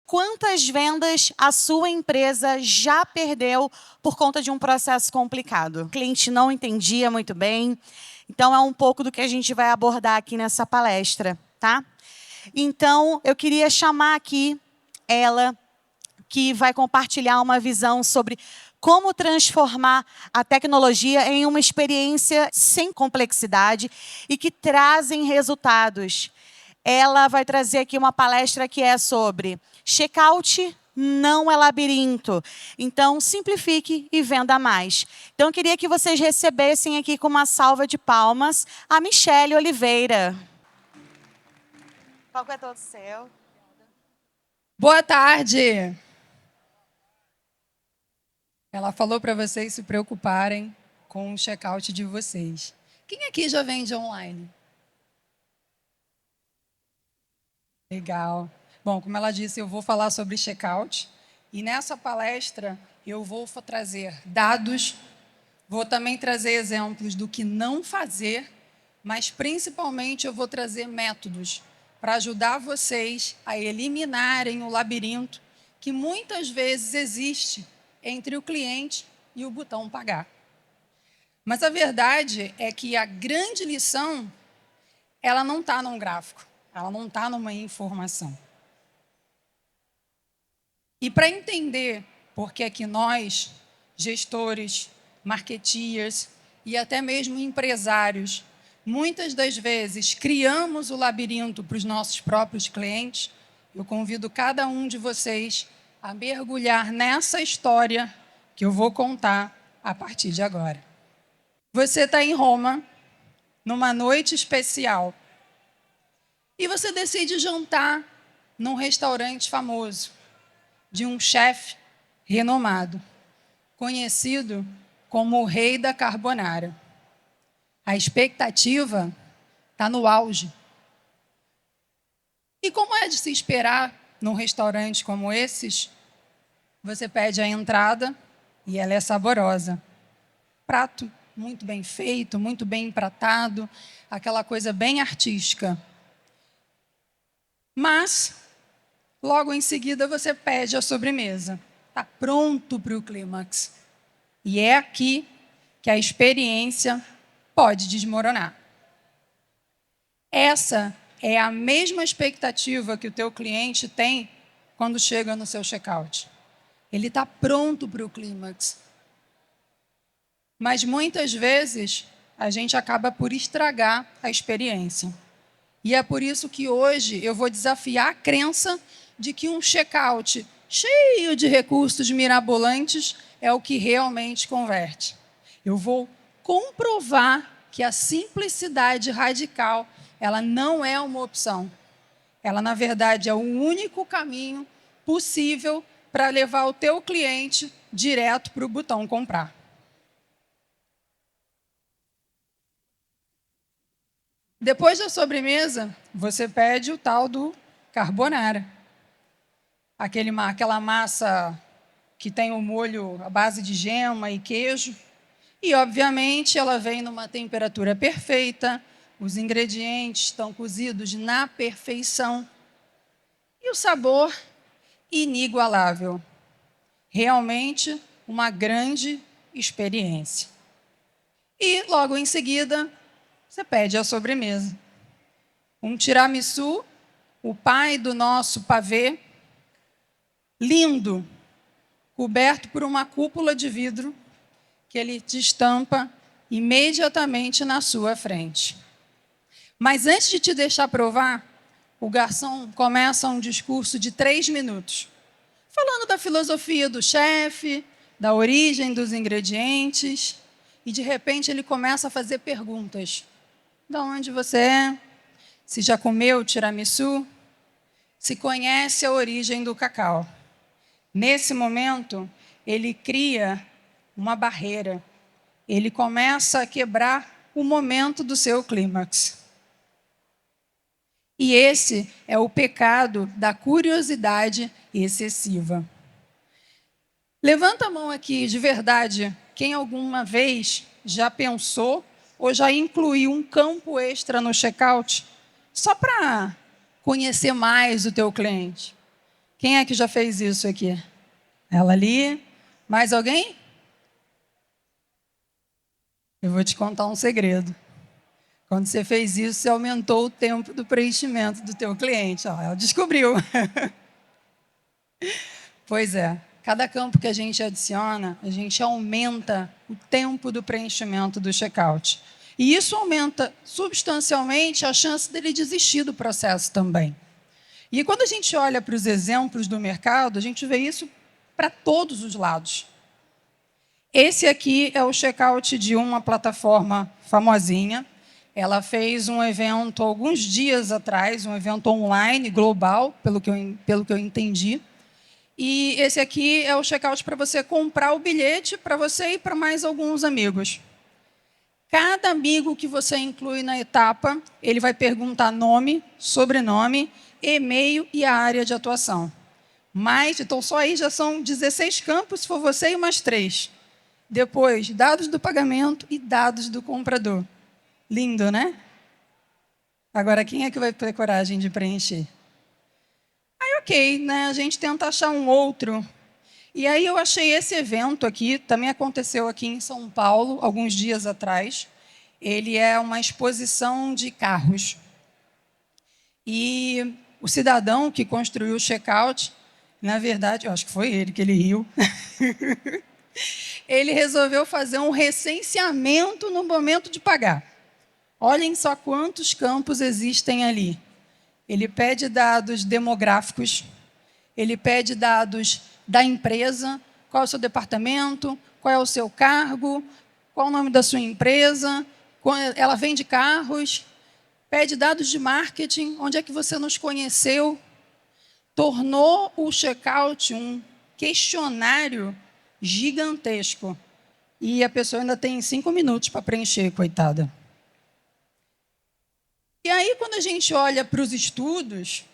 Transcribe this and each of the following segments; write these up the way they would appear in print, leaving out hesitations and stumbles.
Quantas vendas a sua empresa já perdeu por conta de um processo complicado? O cliente não entendia muito bem. Então, é um pouco do que a gente vai abordar aqui nessa palestra, tá? Então, eu queria chamar aqui ela, que vai compartilhar uma visão sobre como transformar a tecnologia em uma experiência sem complexidade e que trazem resultados. Ela vai trazer aqui uma palestra que é sobre checkout não é labirinto. Então, simplifique e venda mais. Então, eu queria que vocês recebessem aqui com uma salva de palmas a Michele Oliveira. O palco é todo seu. Boa tarde. Ela falou para vocês se preocuparem com o checkout de vocês. Quem aqui já vende online? Legal. Bom, como ela disse, eu vou falar sobre checkout. E nessa palestra eu vou trazer dados, vou também trazer exemplos do que não fazer, mas principalmente eu vou trazer métodos para ajudar vocês a eliminarem o labirinto que muitas vezes existe entre o cliente e o botão pagar. Mas a verdade é que a grande lição, ela não está num gráfico, ela não está numa informação. E para entender por que é que nós, gestores, marketeers e até mesmo empresários, muitas das vezes criamos o labirinto para os nossos próprios clientes, eu convido cada um de vocês a mergulhar nessa história que eu vou contar a partir de agora. Você está em Roma, numa noite especial, e você decide jantar num restaurante famoso, de um chefe renomado, conhecido como o rei da carbonara. A expectativa está no auge. E como é de se esperar num restaurante como esses, você pede a entrada e ela é saborosa. Prato muito bem feito, muito bem empratado, aquela coisa bem artística. Mas, logo em seguida, você pede a sobremesa. Está pronto para o clímax. E é aqui que a experiência pode desmoronar. Essa é a mesma expectativa que o teu cliente tem quando chega no seu checkout. Ele está pronto para o clímax. Mas muitas vezes a gente acaba por estragar a experiência. E é por isso que hoje eu vou desafiar a crença de que um checkout cheio de recursos mirabolantes é o que realmente converte. Eu vou comprovar que a simplicidade radical, ela não é uma opção. Ela, na verdade, é o único caminho possível para levar o teu cliente direto para o botão comprar. Depois da sobremesa, você pede o tal do carbonara. Aquela massa que tem o molho à base de gema e queijo. E, obviamente, ela vem numa temperatura perfeita, os ingredientes estão cozidos na perfeição. E o sabor inigualável. Realmente uma grande experiência. E, logo em seguida, você pede a sobremesa. Um tiramisu, o pai do nosso pavê, lindo, coberto por uma cúpula de vidro, que ele destampa imediatamente na sua frente. Mas antes de te deixar provar, o garçom começa um discurso de 3 minutos, falando da filosofia do chefe, da origem dos ingredientes, e de repente ele começa a fazer perguntas. De onde você é? Se já comeu tiramisu? Se conhece a origem do cacau? Nesse momento, ele cria uma barreira. Ele começa a quebrar o momento do seu clímax. E esse é o pecado da curiosidade excessiva. Levanta a mão aqui, de verdade, quem alguma vez já pensou ou já incluiu um campo extra no checkout só para conhecer mais o teu cliente? Quem é que já fez isso aqui? Ela ali. Mais alguém? Eu vou te contar um segredo. Quando você fez isso, você aumentou o tempo do preenchimento do teu cliente. Ó, ela descobriu. Pois é. Cada campo que a gente adiciona, a gente aumenta o tempo do preenchimento do checkout. E isso aumenta substancialmente a chance dele desistir do processo também. E quando a gente olha para os exemplos do mercado, a gente vê isso para todos os lados. Esse aqui é o checkout de uma plataforma famosinha. Ela fez um evento alguns dias atrás, um evento online, global, pelo que eu entendi. E esse aqui é o checkout para você comprar o bilhete para você e para mais alguns amigos. Cada amigo que você inclui na etapa, ele vai perguntar nome, sobrenome, e-mail e a área de atuação. Então só aí já são 16 campos, se for você e mais 3. Depois, dados do pagamento e dados do comprador. Lindo, né? Agora, quem é que vai ter coragem de preencher? Aí, ok, né? A gente tenta achar um outro. E aí eu achei esse evento aqui, também aconteceu aqui em São Paulo, alguns dias atrás. Ele é uma exposição de carros. E o cidadão que construiu o checkout, na verdade, eu acho que foi ele que ele riu, ele resolveu fazer um recenseamento no momento de pagar. Olhem só quantos campos existem ali. Ele pede dados demográficos, ele pede dados da empresa, qual é o seu departamento, qual é o seu cargo, qual é o nome da sua empresa, ela vende carros, pede dados de marketing, onde é que você nos conheceu. Tornou o checkout um questionário gigantesco. E a pessoa ainda tem 5 minutos para preencher, coitada. E aí, quando a gente olha para os estudos,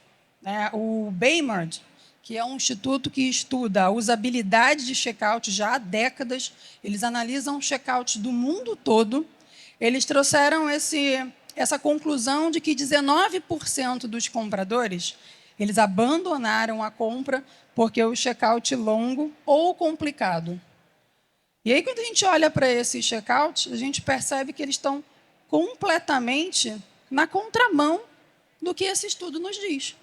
né, o Baymard, que é um instituto que estuda a usabilidade de checkout já há décadas, eles analisam checkout do mundo todo, eles trouxeram essa conclusão de que 19% dos compradores eles abandonaram a compra porque o checkout longo ou complicado. E aí, quando a gente olha para esse checkout, a gente percebe que eles estão completamente na contramão do que esse estudo nos diz.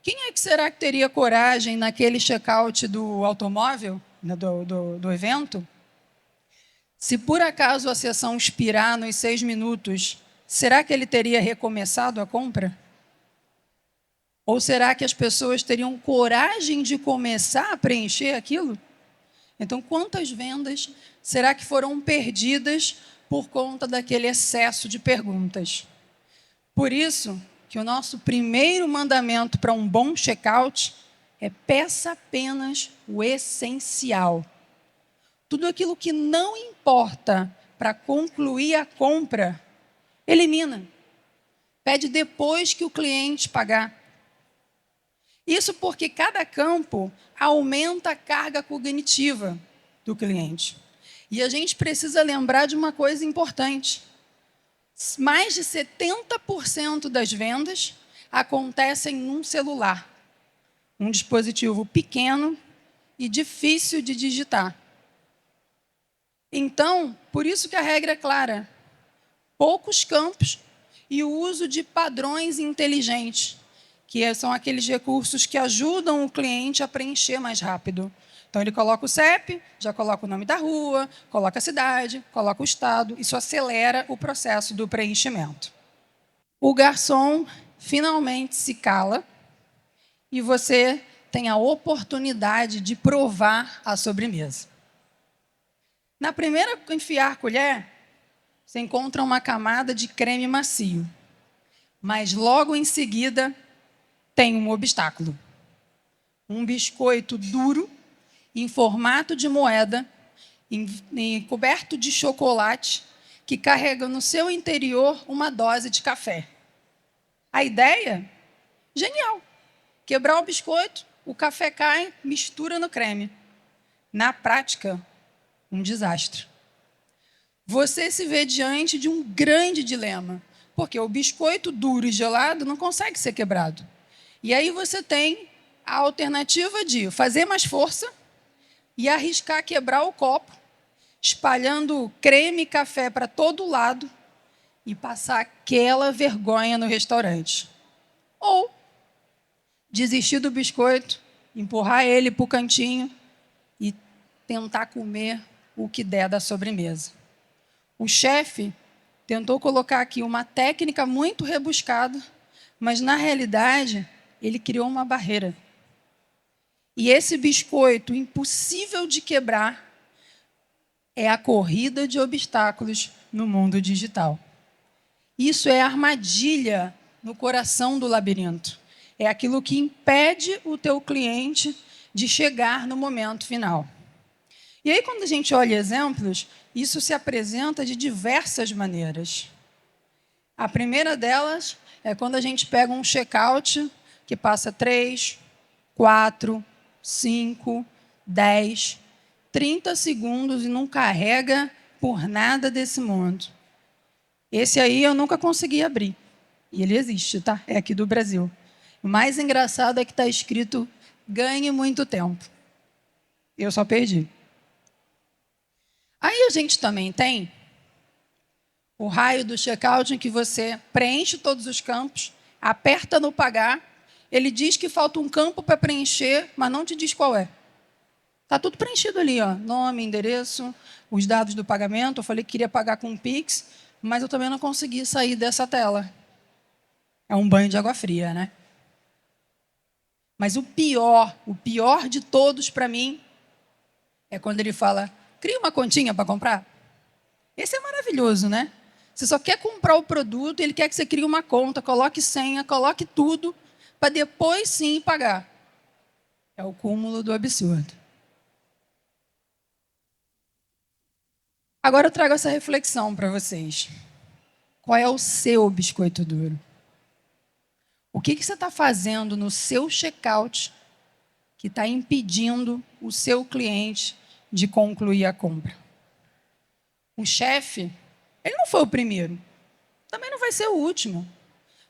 Quem é que será que teria coragem naquele checkout do automóvel, do evento? Se por acaso a sessão expirar nos 6 minutos, será que ele teria recomeçado a compra? Ou será que as pessoas teriam coragem de começar a preencher aquilo? Então, quantas vendas será que foram perdidas por conta daquele excesso de perguntas? Por isso que o nosso primeiro mandamento para um bom checkout é peça apenas o essencial. Tudo aquilo que não importa para concluir a compra, elimina. Pede depois que o cliente pagar. Isso porque cada campo aumenta a carga cognitiva do cliente. E a gente precisa lembrar de uma coisa importante. Mais de 70% das vendas acontecem num celular. Um dispositivo pequeno e difícil de digitar. Então, por isso que a regra é clara. Poucos campos e o uso de padrões inteligentes, que são aqueles recursos que ajudam o cliente a preencher mais rápido. Então, ele coloca o CEP, já coloca o nome da rua, coloca a cidade, coloca o estado. Isso acelera o processo do preenchimento. O garçom finalmente se cala e você tem a oportunidade de provar a sobremesa. Na primeira enfiar a colher, você encontra uma camada de creme macio. Mas logo em seguida tem um obstáculo. Um biscoito duro, em formato de moeda, coberto de chocolate, que carrega no seu interior uma dose de café. A ideia? Genial. Quebrar o biscoito, o café cai, mistura no creme. Na prática, um desastre. Você se vê diante de um grande dilema, porque o biscoito duro e gelado não consegue ser quebrado. E aí você tem a alternativa de fazer mais força e arriscar quebrar o copo, espalhando creme e café para todo lado e passar aquela vergonha no restaurante. Ou desistir do biscoito, empurrar ele para o cantinho e tentar comer o que der da sobremesa. O chefe tentou colocar aqui uma técnica muito rebuscada, mas, na realidade, ele criou uma barreira. E esse biscoito impossível de quebrar é a corrida de obstáculos no mundo digital. Isso é armadilha no coração do labirinto. É aquilo que impede o teu cliente de chegar no momento final. E aí, quando a gente olha exemplos, isso se apresenta de diversas maneiras. A primeira delas é quando a gente pega um checkout que passa 3, 4, 5, 10, 30 segundos e não carrega por nada desse mundo. Esse aí eu nunca consegui abrir. E ele existe, tá? É aqui do Brasil. O mais engraçado é que está escrito: ganhe muito tempo. Eu só perdi. Aí a gente também tem o raio do checkout em que você preenche todos os campos, aperta no pagar, ele diz que falta um campo para preencher, mas não te diz qual é. Está tudo preenchido ali, ó, nome, endereço, os dados do pagamento. Eu falei que queria pagar com Pix, mas eu também não consegui sair dessa tela. É um banho de água fria, né? Mas o pior de todos para mim, é quando ele fala: cria uma continha para comprar. Esse é maravilhoso, né? Você só quer comprar o produto, ele quer que você crie uma conta, coloque senha, coloque tudo, para depois sim pagar. É o cúmulo do absurdo. Agora eu trago essa reflexão para vocês. Qual é o seu biscoito duro? O que você está fazendo no seu checkout que está impedindo o seu cliente de concluir a compra? O chefe, ele não foi o primeiro, também não vai ser o último.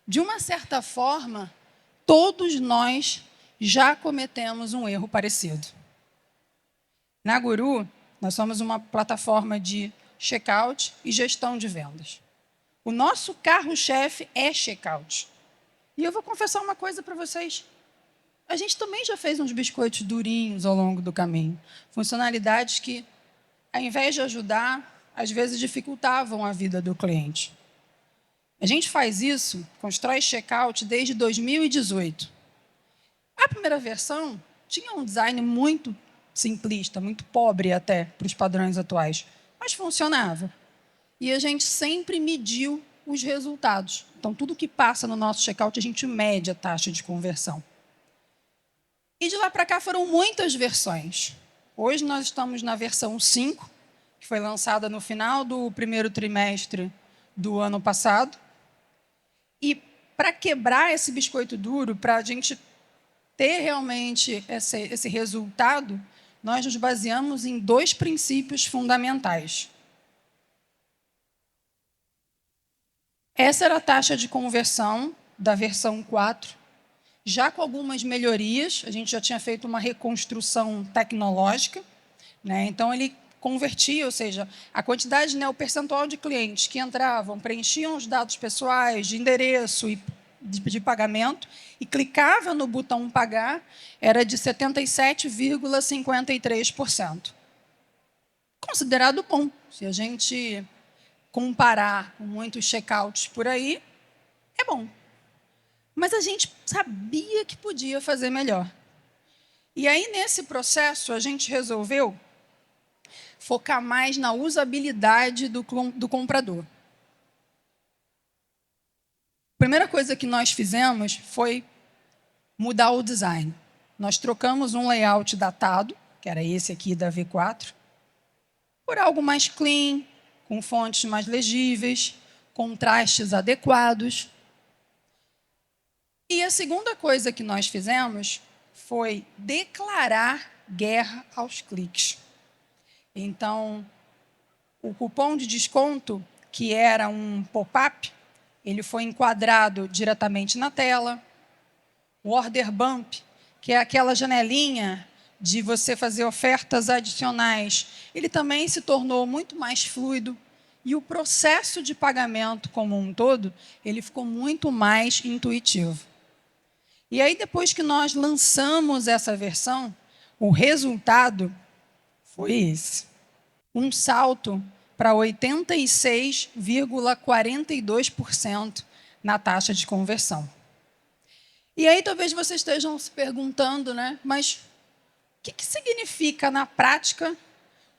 De uma certa forma, todos nós já cometemos um erro parecido. Na Guru, nós somos uma plataforma de checkout e gestão de vendas. O nosso carro-chefe é checkout. E eu vou confessar uma coisa para vocês. A gente também já fez uns biscoitos durinhos ao longo do caminho. Funcionalidades que, ao invés de ajudar, às vezes dificultavam a vida do cliente. A gente faz isso, constrói checkout desde 2018. A primeira versão tinha um design muito simplista, muito pobre até para os padrões atuais, mas funcionava. E a gente sempre mediu os resultados. Então, tudo que passa no nosso checkout, a gente mede a taxa de conversão. E de lá para cá foram muitas versões. Hoje nós estamos na versão 5, que foi lançada no final do primeiro trimestre do ano passado. E para quebrar esse biscoito duro, para a gente ter realmente esse resultado, nós nos baseamos em 2 princípios fundamentais. Essa era a taxa de conversão da versão 4, já com algumas melhorias. A gente já tinha feito uma reconstrução tecnológica, né? Então, ele convertia, ou seja, a quantidade, né, o percentual de clientes que entravam, preenchiam os dados pessoais, de endereço e de pagamento, e clicavam no botão pagar, era de 77,53%. Considerado bom. Se a gente comparar com muitos checkouts por aí, é bom. Mas a gente sabia que podia fazer melhor. E aí, nesse processo, a gente resolveu focar mais na usabilidade do comprador. A primeira coisa que nós fizemos foi mudar o design. Nós trocamos um layout datado, que era esse aqui da V4, por algo mais clean, com fontes mais legíveis, contrastes adequados. E a segunda coisa que nós fizemos foi declarar guerra aos cliques. Então, o cupom de desconto, que era um pop-up, ele foi enquadrado diretamente na tela. o order bump, que é aquela janelinha de você fazer ofertas adicionais, ele também se tornou muito mais fluido e o processo de pagamento como um todo, ele ficou muito mais intuitivo. E aí, depois que nós lançamos essa versão, o resultado foi esse. Um salto para 86,42% na taxa de conversão. E aí talvez vocês estejam se perguntando, né? Mas o que significa, na prática,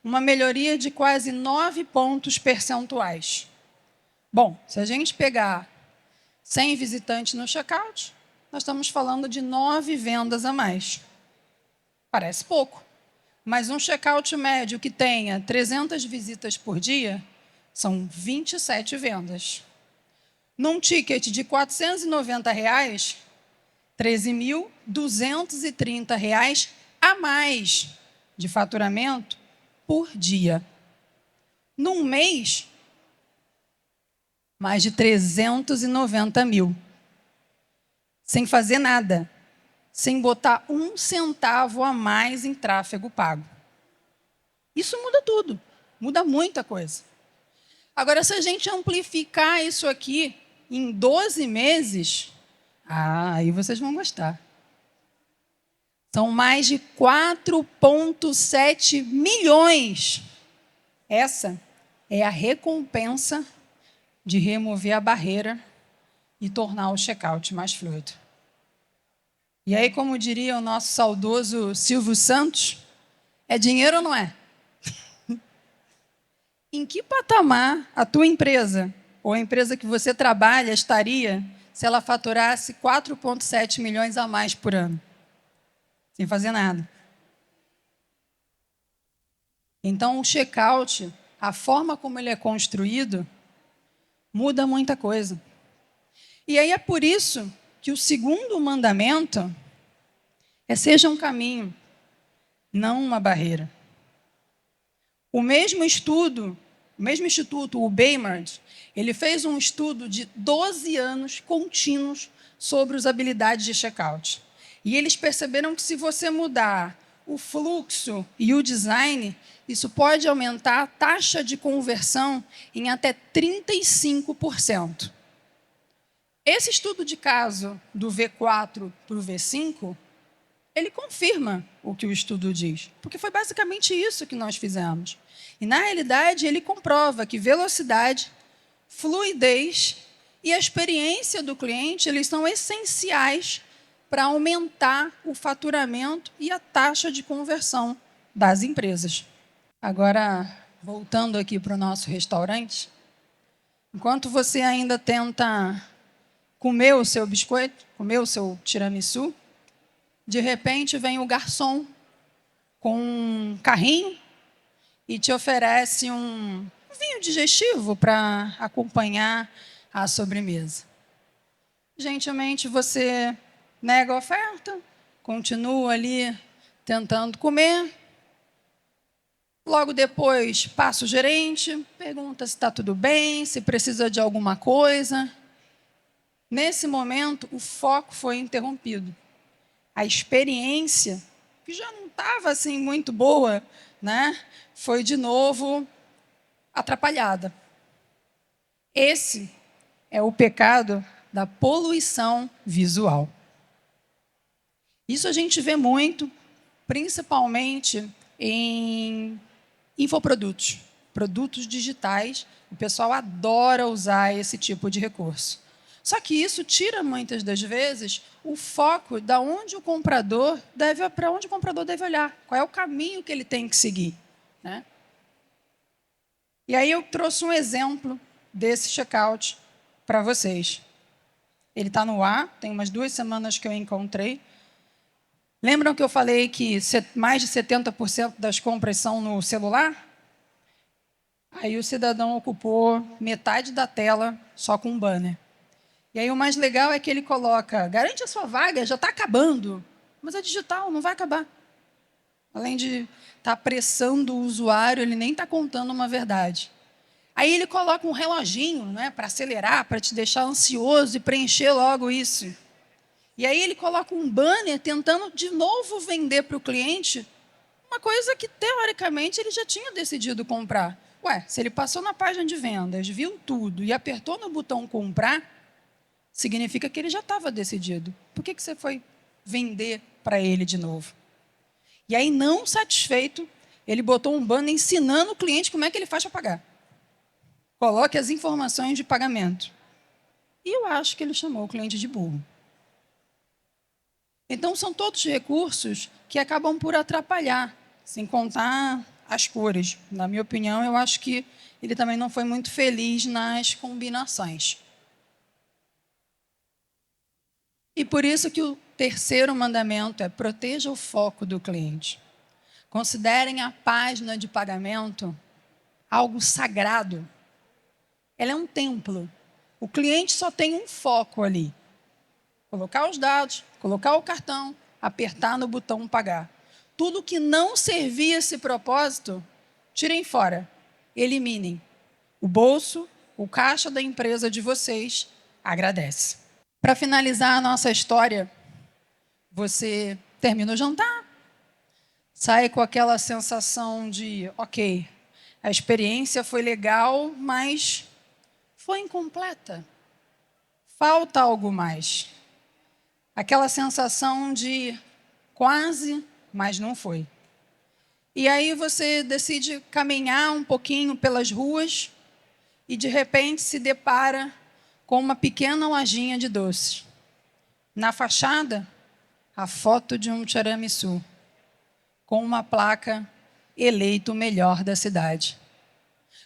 uma melhoria de quase 9 pontos percentuais? Bom, se a gente pegar 100 visitantes no checkout, nós estamos falando de 9 vendas a mais. Parece pouco, mas um checkout médio que tenha 300 visitas por dia, são 27 vendas. Num ticket de R$ 490, R$ 13.230 a mais de faturamento por dia. Num mês, mais de 390 mil. Sem fazer nada, sem botar um centavo a mais em tráfego pago. Isso muda tudo, muda muita coisa. Agora, se a gente amplificar isso aqui em 12 meses, aí vocês vão gostar. São mais de 4,7 milhões. Essa é a recompensa de remover a barreira e tornar o checkout mais fluido. E aí, como diria o nosso saudoso Silvio Santos, é dinheiro ou não é? Em que patamar a tua empresa, ou a empresa que você trabalha, estaria se ela faturasse 4,7 milhões a mais por ano? Sem fazer nada. Então, o checkout, a forma como ele é construído, muda muita coisa. E aí é por isso que o segundo mandamento é: seja um caminho, não uma barreira. O mesmo instituto, o Baymard, ele fez um estudo de 12 anos contínuos sobre usabilidade de checkout. E eles perceberam que se você mudar o fluxo e o design, isso pode aumentar a taxa de conversão em até 35%. Esse estudo de caso do V4 para o V5, ele confirma o que o estudo diz, porque foi basicamente isso que nós fizemos. E, na realidade, ele comprova que velocidade, fluidez e a experiência do cliente, eles são essenciais para aumentar o faturamento e a taxa de conversão das empresas. Agora, voltando aqui para o nosso restaurante, enquanto você ainda tenta comer o seu biscoito, comer o seu tiramisu, de repente vem o garçom com um carrinho e te oferece um vinho digestivo para acompanhar a sobremesa. Gentilmente você nega a oferta, continua ali tentando comer. Logo depois passa o gerente, pergunta se está tudo bem, se precisa de alguma coisa. Nesse momento, o foco foi interrompido. A experiência, que já não estava assim muito boa, né, foi de novo atrapalhada. Esse é o pecado da poluição visual. Isso a gente vê muito, principalmente em infoprodutos, produtos digitais. O pessoal adora usar esse tipo de recurso. Só que isso tira, muitas das vezes, o foco para onde o comprador deve olhar, qual é o caminho que ele tem que seguir, né? E aí eu trouxe um exemplo desse checkout para vocês. Ele está no ar, tem umas 2 semanas que eu encontrei. Lembram que eu falei que mais de 70% das compras são no celular? Aí o cidadão ocupou metade da tela só com um banner. E aí o mais legal é que ele coloca: garante a sua vaga, já está acabando. Mas é digital, não vai acabar. Além de estar apressando o usuário, ele nem está contando uma verdade. Aí ele coloca um reloginho, né, para acelerar, para te deixar ansioso e preencher logo isso. E aí ele coloca um banner tentando de novo vender para o cliente uma coisa que, teoricamente, ele já tinha decidido comprar. Ué, se ele passou na página de vendas, viu tudo e apertou no botão comprar, significa que ele já estava decidido. Por que você foi vender para ele de novo? E aí, não satisfeito, ele botou um banner ensinando o cliente como é que ele faz para pagar. Coloque as informações de pagamento. E eu acho que ele chamou o cliente de burro. Então, são todos recursos que acabam por atrapalhar, sem contar as cores. Na minha opinião, eu acho que ele também não foi muito feliz nas combinações. E por isso que o terceiro mandamento é: proteja o foco do cliente. Considerem a página de pagamento algo sagrado. Ela é um templo. O cliente só tem um foco ali: colocar os dados, colocar o cartão, apertar no botão pagar. Tudo que não servir esse propósito, tirem fora, eliminem. O bolso, o caixa da empresa de vocês agradece. Para finalizar a nossa história, você termina o jantar, sai com aquela sensação de, ok, a experiência foi legal, mas foi incompleta. Falta algo mais. Aquela sensação de quase, mas não foi. E aí você decide caminhar um pouquinho pelas ruas e, de repente, se depara com uma pequena lojinha de doces. Na fachada, a foto de um tiramisu, com uma placa eleito o melhor da cidade.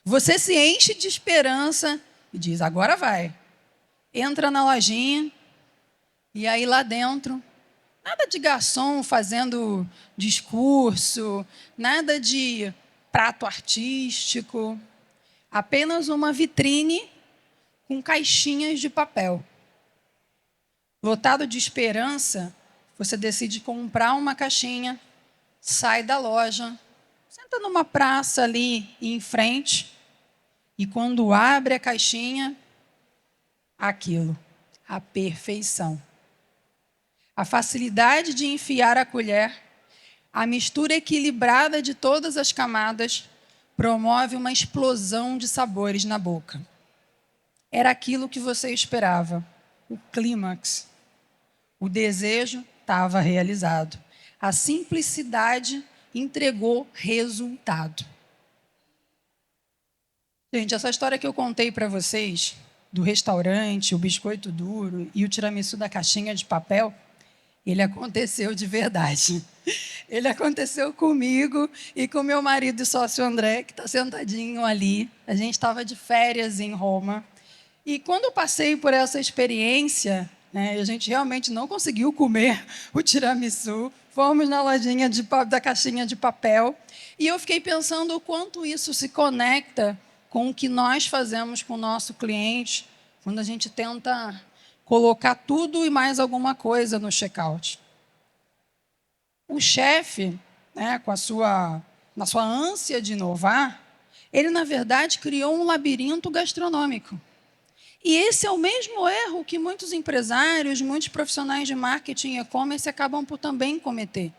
Você se enche de esperança e diz, agora vai. Entra na lojinha e aí lá dentro, nada de garçom fazendo discurso, nada de prato artístico, apenas uma vitrine com caixinhas de papel. Lotado de esperança, você decide comprar uma caixinha, sai da loja, senta numa praça ali em frente e quando abre a caixinha, aquilo, a perfeição. A facilidade de enfiar a colher, a mistura equilibrada de todas as camadas, promove uma explosão de sabores na boca. Era aquilo que você esperava, o clímax. O desejo estava realizado. A simplicidade entregou resultado. Gente, essa história que eu contei para vocês, do restaurante, o biscoito duro e o tiramisu da caixinha de papel, ele aconteceu de verdade. Ele aconteceu comigo e com meu marido e sócio André, que está sentadinho ali. A gente estava de férias em Roma. E quando eu passei por essa experiência, né, a gente realmente não conseguiu comer o tiramisu. Fomos na lojinha da caixinha de papel. E eu fiquei pensando o quanto isso se conecta com o que nós fazemos com o nosso cliente, quando a gente tenta colocar tudo e mais alguma coisa no checkout. O chefe, né, na sua ânsia de inovar, ele, na verdade, criou um labirinto gastronômico. E esse é o mesmo erro que muitos empresários, muitos profissionais de marketing e e-commerce acabam por também cometer.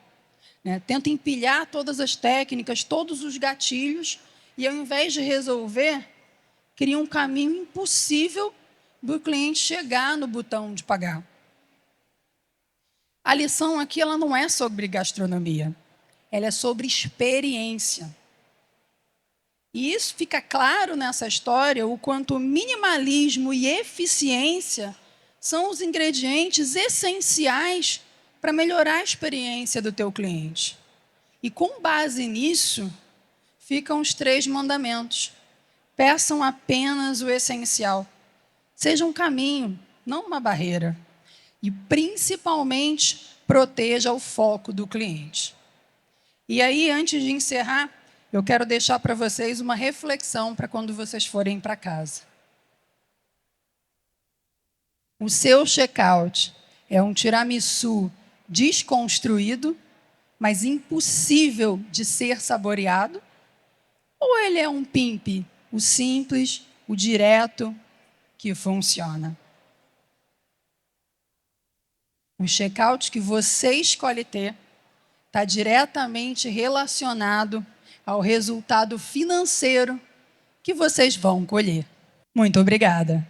Né? Tentam empilhar todas as técnicas, todos os gatilhos, e ao invés de resolver, criam um caminho impossível do cliente chegar no botão de pagar. A lição aqui ela não é sobre gastronomia, ela é sobre experiência. E isso fica claro nessa história, o quanto minimalismo e eficiência são os ingredientes essenciais para melhorar a experiência do teu cliente. E com base nisso, ficam os 3 mandamentos. Peçam apenas o essencial. Seja um caminho, não uma barreira. E, principalmente, proteja o foco do cliente. E aí, antes de encerrar, eu quero deixar para vocês uma reflexão para quando vocês forem para casa. O seu checkout é um tiramisu desconstruído, mas impossível de ser saboreado? Ou ele é um pimp, o simples, o direto, que funciona? O check-out que você escolhe ter está diretamente relacionado ao resultado financeiro que vocês vão colher. Muito obrigada.